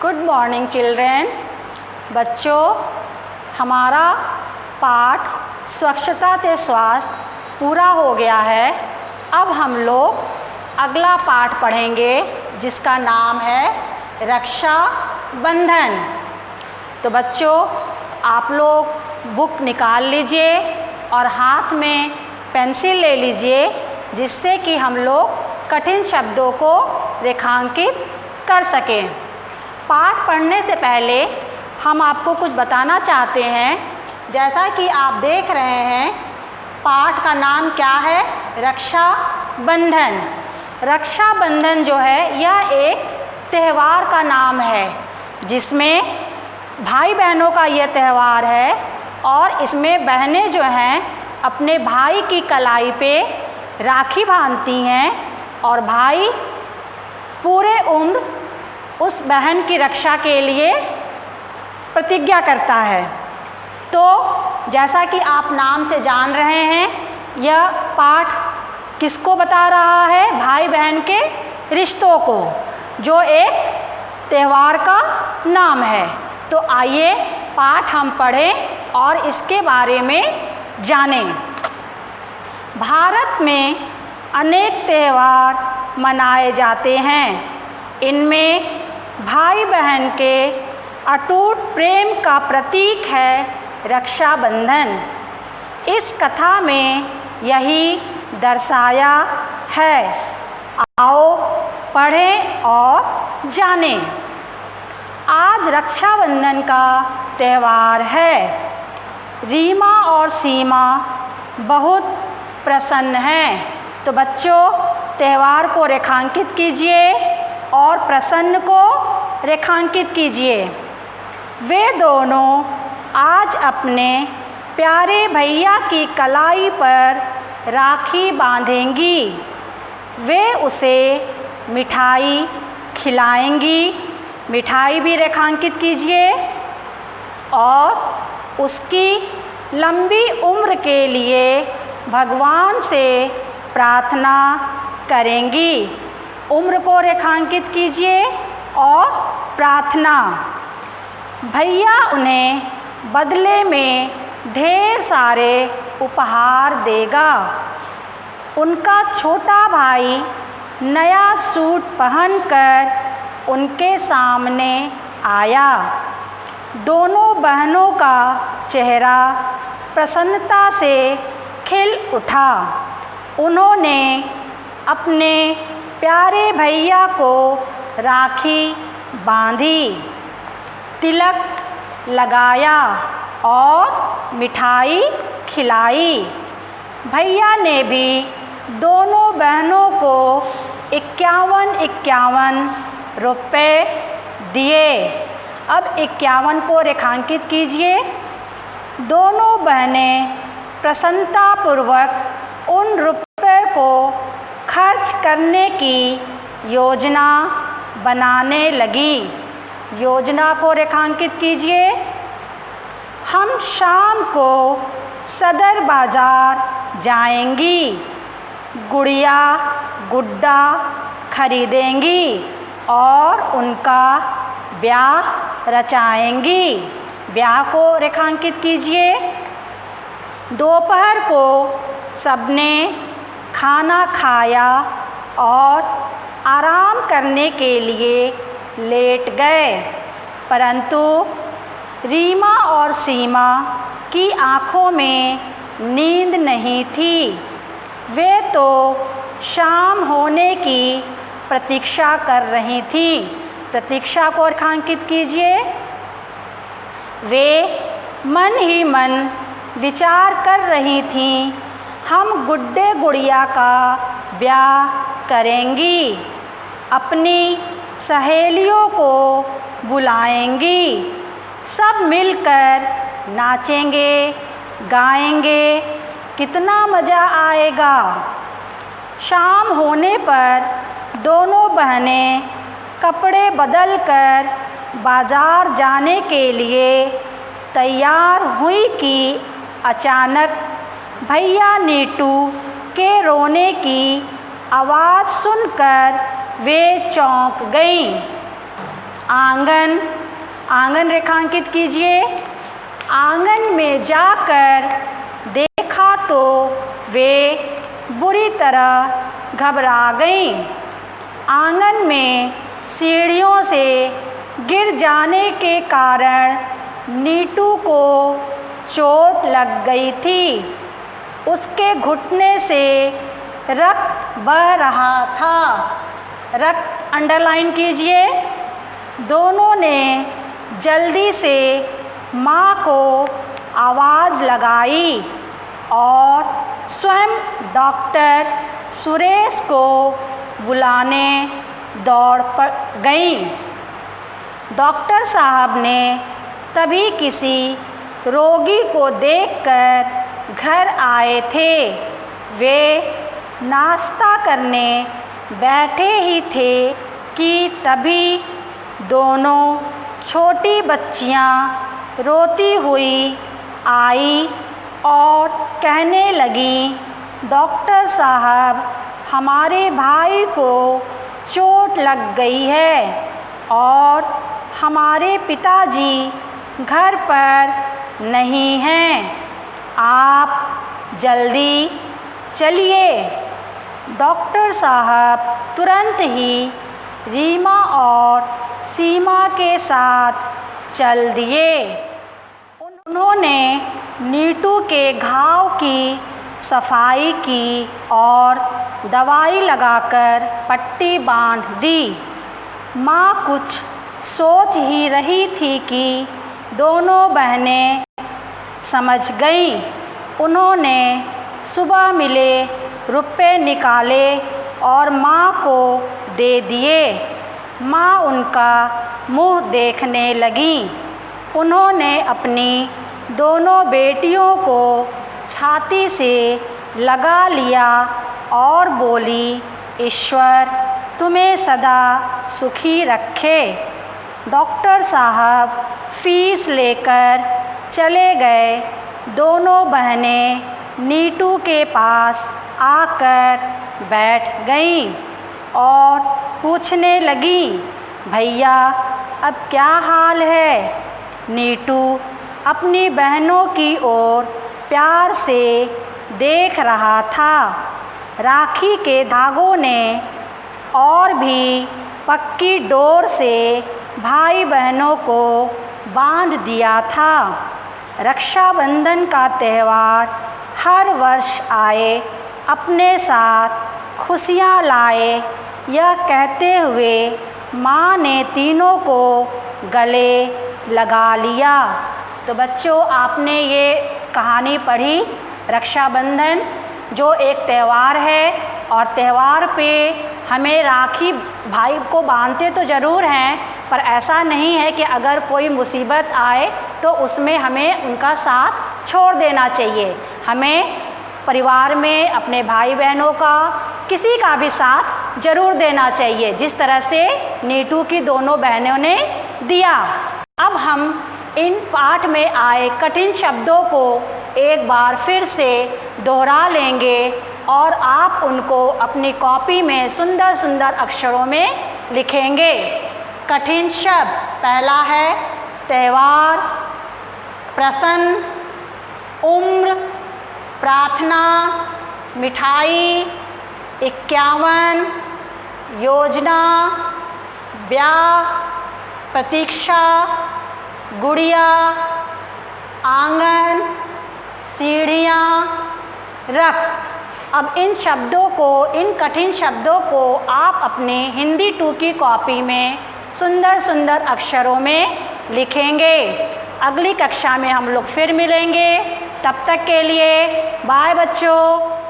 Good morning children. बच्चों, हमारा पाठ स्वच्छता से स्वास्थ्य पूरा हो गया है। अब हम लोग अगला पाठ पढ़ेंगे जिसका नाम है रक्षा बंधन। तो बच्चों, आप लोग बुक निकाल लीजिए और हाथ में पेंसिल ले लीजिए, जिससे कि हम लोग कठिन शब्दों को रेखांकित कर सकें। पाठ पढ़ने से पहले हम आपको कुछ बताना चाहते हैं। जैसा कि आप देख रहे हैं, पाठ का नाम क्या है? रक्षा बंधन। रक्षा बंधन जो है यह एक त्यौहार का नाम है, जिसमें भाई बहनों का यह त्यौहार है और इसमें बहनें जो हैं अपने भाई की कलाई पे राखी बांधती हैं और भाई पूरे उम्र उस बहन की रक्षा के लिए प्रतिज्ञा करता है। तो जैसा कि आप नाम से जान रहे हैं, यह पाठ किसको बता रहा है? भाई बहन के रिश्तों को, जो एक त्यौहार का नाम है। तो आइए पाठ हम पढ़ें और इसके बारे में जानें। भारत में अनेक त्यौहार मनाए जाते हैं। इनमें भाई बहन के अटूट प्रेम का प्रतीक है रक्षा बंधन। इस कथा में यही दर्शाया है। आओ पढ़ें और जानें। आज रक्षाबंधन का त्यौहार है। रीमा और सीमा बहुत प्रसन्न हैं। तो बच्चों, त्यौहार को रेखांकित कीजिए और प्रसन्न को रेखांकित कीजिए। वे दोनों आज अपने प्यारे भैया की कलाई पर राखी बांधेंगी। वे उसे मिठाई खिलाएंगी। मिठाई भी रेखांकित कीजिए और उसकी लंबी उम्र के लिए भगवान से प्रार्थना करेंगी। उम्र को रेखांकित कीजिए और प्रार्थना। भैया उन्हें बदले में ढेर सारे उपहार देगा। उनका छोटा भाई नया सूट पहनकर उनके सामने आया। दोनों बहनों का चेहरा प्रसन्नता से खिल उठा। उन्होंने अपने प्यारे भैया को राखी बांधी, तिलक लगाया और मिठाई खिलाई। भैया ने भी दोनों बहनों को 51 रुपए दिए। अब 51 को रेखांकित कीजिए। दोनों बहनें प्रसन्नतापूर्वक उन रुपए को खर्च करने की योजना बनाने लगी। योजना को रेखांकित कीजिए। हम शाम को सदर बाज़ार जाएंगी, गुड़िया गुड्डा खरीदेंगी और उनका ब्याह रचाएंगी। ब्याह को रेखांकित कीजिए। दोपहर को सबने खाना खाया और आराम करने के लिए लेट गए, परंतु रीमा और सीमा की आँखों में नींद नहीं थी। वे तो शाम होने की प्रतीक्षा कर रही थी। प्रतीक्षा को रेखांकित कीजिए। वे मन ही मन विचार कर रही थीं, हम गुड्डे गुड़िया का ब्याह करेंगी, अपनी सहेलियों को बुलाएंगी, सब मिलकर नाचेंगे गाएंगे, कितना मज़ा आएगा। शाम होने पर दोनों बहनें कपड़े बदलकर बाज़ार जाने के लिए तैयार हुई कि अचानक भैया नीटू के रोने की आवाज़ सुनकर वे चौंक गईं। आंगन, आंगन रेखांकित कीजिए। आंगन में जाकर देखा तो वे बुरी तरह घबरा गईं। आंगन में सीढ़ियों से गिर जाने के कारण नीटू को चोट लग गई थी। उसके घुटने से रक्त बह रहा था। रक्त अंडरलाइन कीजिए। दोनों ने जल्दी से माँ को आवाज़ लगाई और स्वयं डॉक्टर सुरेश को बुलाने दौड़ गईं। डॉक्टर साहब ने तभी किसी रोगी को देखकर घर आए थे। वे नाश्ता करने बैठे ही थे कि तभी दोनों छोटी बच्चियां रोती हुई आई और कहने लगी, डॉक्टर साहब, हमारे भाई को चोट लग गई है और हमारे पिताजी घर पर नहीं हैं। आप जल्दी चलिए। डॉक्टर साहब तुरंत ही रीमा और सीमा के साथ चल दिए। उन्होंने नीटू के घाव की सफाई की और दवाई लगाकर पट्टी बांध दी। माँ कुछ सोच ही रही थी कि दोनों बहनें समझ गईं। उन्होंने सुबह मिले रुपए निकाले और माँ को दे दिए। माँ उनका मुँह देखने लगीं। उन्होंने अपनी दोनों बेटियों को छाती से लगा लिया और बोली, ईश्वर तुम्हें सदा सुखी रखे। डॉक्टर साहब फीस लेकर चले गए। दोनों बहनें नीटू के पास आकर बैठ गईं और पूछने लगीं, भैया अब क्या हाल है? नीटू अपनी बहनों की ओर प्यार से देख रहा था। राखी के धागों ने और भी पक्की डोर से भाई बहनों को बांध दिया था। रक्षाबंधन का त्यौहार हर वर्ष आए, अपने साथ खुशियाँ लाए, यह कहते हुए माँ ने तीनों को गले लगा लिया। तो बच्चों, आपने ये कहानी पढ़ी रक्षाबंधन, जो एक त्यौहार है और त्यौहार पे हमें राखी भाई को बांधते तो ज़रूर हैं, पर ऐसा नहीं है कि अगर कोई मुसीबत आए तो उसमें हमें उनका साथ छोड़ देना चाहिए। हमें परिवार में अपने भाई बहनों का, किसी का भी साथ ज़रूर देना चाहिए, जिस तरह से नीटू की दोनों बहनों ने दिया। अब हम इन पाठ में आए कठिन शब्दों को एक बार फिर से दोहरा लेंगे और आप उनको अपनी कॉपी में सुंदर सुंदर अक्षरों में लिखेंगे। कठिन शब्द पहला है त्यौहार, प्रसन्न, उम्र, प्रार्थना, मिठाई, 51, योजना, ब्याह, प्रतीक्षा, गुड़िया, आंगन, सीढ़ियाँ, रक्त। अब इन शब्दों को, इन कठिन शब्दों को आप अपने हिंदी 2 की कॉपी में सुंदर सुंदर अक्षरों में लिखेंगे। अगली कक्षा में हम लोग फिर मिलेंगे। तब तक के लिए बाय बच्चों।